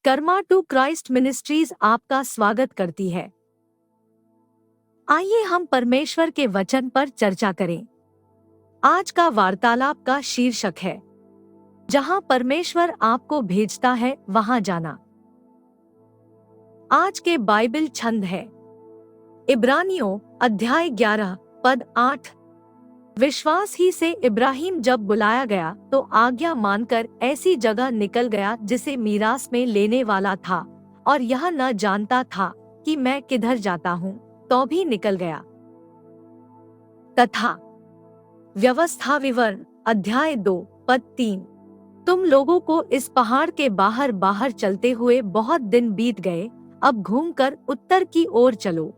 Karma to Christ ministries आपका स्वागत करती है। आइए हम परमेश्वर के वचन पर चर्चा करें। आज का वार्तालाप का शीर्षक है, जहां परमेश्वर आपको भेजता है वहां जाना। आज के बाइबल छंद है इब्रानियों अध्याय 11 पद 8। विश्वास ही से इब्राहिम जब बुलाया गया तो आज्ञा मानकर ऐसी जगह निकल गया जिसे मीरास में लेने वाला था, और यह न जानता था कि मैं किधर जाता हूँ, तो भी निकल गया। तथा व्यवस्था विवरण अध्याय 2 पद 3। तुम लोगों को इस पहाड़ के बाहर बाहर चलते हुए बहुत दिन बीत गए, अब घूमकर उत्तर की ओर चलो।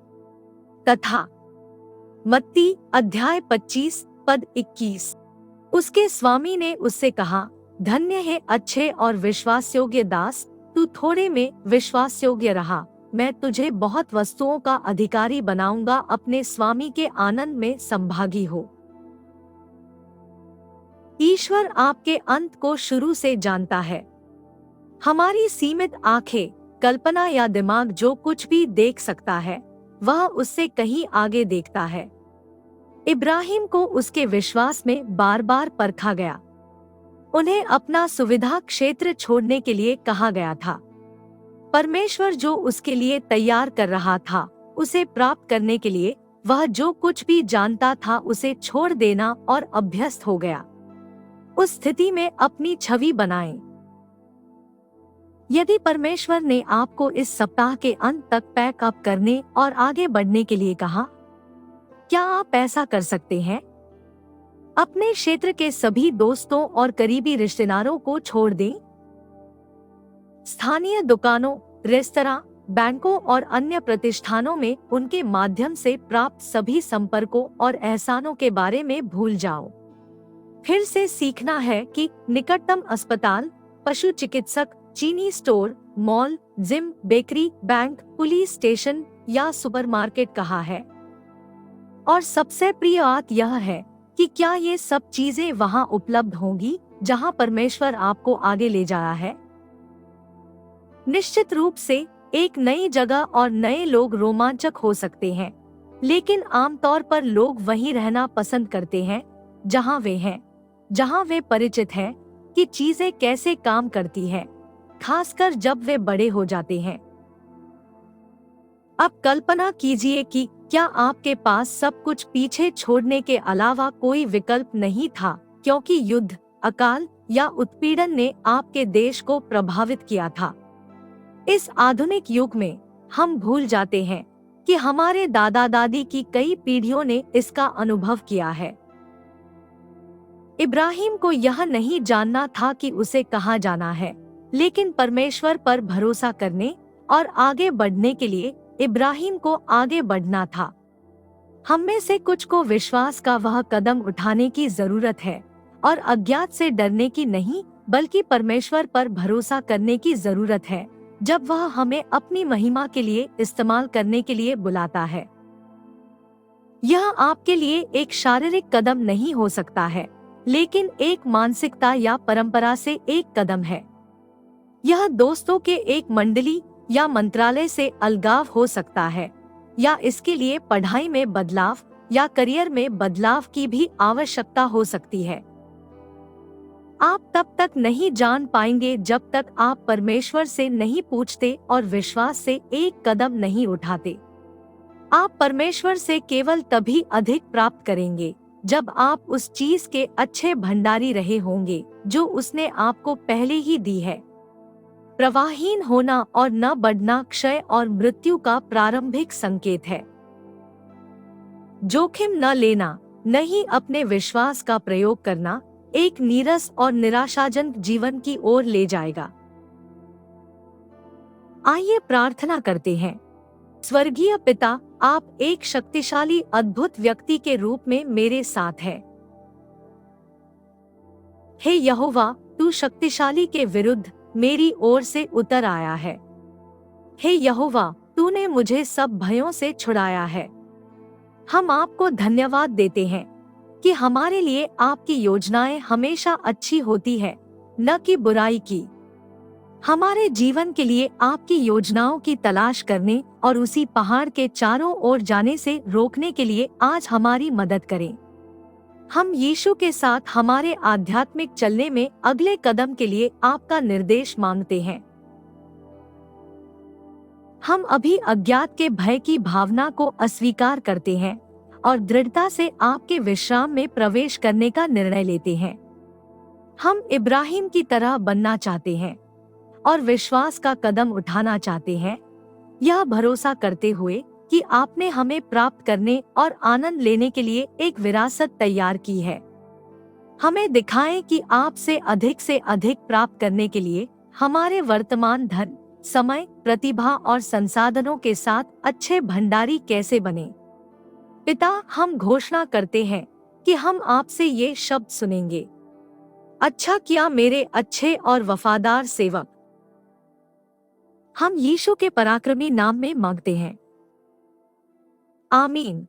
तथा मत्ती अध्याय 25 पद 21। उसके स्वामी ने उससे कहा, धन्य है अच्छे और विश्वासयोग्य दास, तू थोड़े में विश्वासयोग्य रहा, मैं तुझे बहुत वस्तुओं का अधिकारी बनाऊंगा, अपने स्वामी के आनंद में संभागी हो। ईश्वर आपके अंत को शुरू से जानता है। हमारी सीमित आंखें, कल्पना या दिमाग जो कुछ भी देख सकता है, वह उससे कहीं आगे देखता है। इब्राहिम को उसके विश्वास में बार बार परखा गया। उन्हें अपना सुविधा क्षेत्र छोड़ने के लिए कहा गया था। परमेश्वर जो उसके लिए तैयार कर रहा था, उसे प्राप्त करने के लिए वह जो कुछ भी जानता था उसे छोड़ देना और अभ्यस्त हो गया। उस स्थिति में अपनी छवि बनाएं। यदि परमेश्वर ने आपको इस सप्ताह के अंत तक पैक अप करने और आगे बढ़ने के लिए कहा, क्या आप ऐसा कर सकते हैं? अपने क्षेत्र के सभी दोस्तों और करीबी रिश्तेदारों को छोड़ दें। स्थानीय दुकानों, रेस्तरां, बैंकों और अन्य प्रतिष्ठानों में उनके माध्यम से प्राप्त सभी संपर्कों और एहसानों के बारे में भूल जाओ। फिर से सीखना है कि निकटतम अस्पताल, पशु चिकित्सक, चीनी store, mall, gym, bakery, bank, police station या सुपरमार्केट कहाँ है। और सबसे प्रिय बात यह है कि क्या ये सब चीजें वहां उपलब्ध होंगी जहां परमेश्वर आपको आगे ले जाया है। निश्चित रूप से एक नई जगह और नए लोग रोमांचक हो सकते हैं, लेकिन आमतौर पर लोग वहीं रहना पसंद करते हैं जहां वे हैं, जहां वे परिचित हैं कि चीजें कैसे काम करती हैं, खासकर जब वे बड़े हो जाते हैं। अब कल्पना कीजिए कि क्या आपके पास सब कुछ पीछे छोड़ने के अलावा कोई विकल्प नहीं था, क्योंकि युद्ध, अकाल या उत्पीड़न ने आपके देश को प्रभावित किया था। इस आधुनिक युग में हम भूल जाते हैं कि हमारे दादा दादी की कई पीढ़ियों ने इसका अनुभव किया है। इब्राहिम को यह नहीं जानना था कि उसे कहाँ जाना है, लेकिन परमेश्वर पर भरोसा करने और आगे बढ़ने के लिए इब्राहिम को आगे बढ़ना था। हम में से कुछ को विश्वास का वह कदम उठाने की जरूरत है और अज्ञात से डरने की नहीं, बल्कि परमेश्वर पर भरोसा करने की जरूरत है जब वह हमें अपनी महिमा के लिए इस्तेमाल करने के लिए बुलाता है। यह आपके लिए एक शारीरिक कदम नहीं हो सकता है, लेकिन एक मानसिकता या परंपरा से एक कदम है। यह दोस्तों के एक मंडली या मंत्रालय से अलगाव हो सकता है, या इसके लिए पढ़ाई में बदलाव या करियर में बदलाव की भी आवश्यकता हो सकती है। आप तब तक नहीं जान पाएंगे जब तक आप परमेश्वर से नहीं पूछते और विश्वास से एक कदम नहीं उठाते। आप परमेश्वर से केवल तभी अधिक प्राप्त करेंगे जब आप उस चीज के अच्छे भंडारी रहे होंगे जो उसने आपको पहले ही दी है। प्रवाहहीन होना और न बढ़ना क्षय और मृत्यु का प्रारंभिक संकेत है। जोखिम न लेना, नहीं अपने विश्वास का प्रयोग करना, एक नीरस और निराशाजनक जीवन की ओर ले जाएगा। आइए प्रार्थना करते हैं। स्वर्गीय पिता, आप एक शक्तिशाली अद्भुत व्यक्ति के रूप में मेरे साथ हैं। हे यहोवा, तू शक्तिशाली के विरुद्ध मेरी ओर से उतर आया है। हे यहोवा, तूने मुझे सब भयों से छुड़ाया है। हम आपको धन्यवाद देते हैं कि हमारे लिए आपकी योजनाएं हमेशा अच्छी होती है, न कि बुराई की। हमारे जीवन के लिए आपकी योजनाओं की तलाश करने और उसी पहाड़ के चारों ओर जाने से रोकने के लिए आज हमारी मदद करें। हम यीशु के साथ हमारे आध्यात्मिक चलने में अगले कदम के लिए आपका निर्देश मांगते हैं। हम अभी अज्ञात के भय की भावना को अस्वीकार करते हैं और दृढ़ता से आपके विश्राम में प्रवेश करने का निर्णय लेते हैं। हम इब्राहिम की तरह बनना चाहते हैं और विश्वास का कदम उठाना चाहते हैं, यह भरोसा करते हुए कि आपने हमें प्राप्त करने और आनंद लेने के लिए एक विरासत तैयार की है। हमें दिखाएं कि आपसे अधिक प्राप्त करने के लिए हमारे वर्तमान धन, समय, प्रतिभा और संसाधनों के साथ अच्छे भंडारी कैसे बने। पिता, हम घोषणा करते हैं कि हम आपसे ये शब्द सुनेंगे, अच्छा किया मेरे अच्छे और वफादार सेवक। हम यीशु के पराक्रमी नाम में मांगते हैं, आमीन।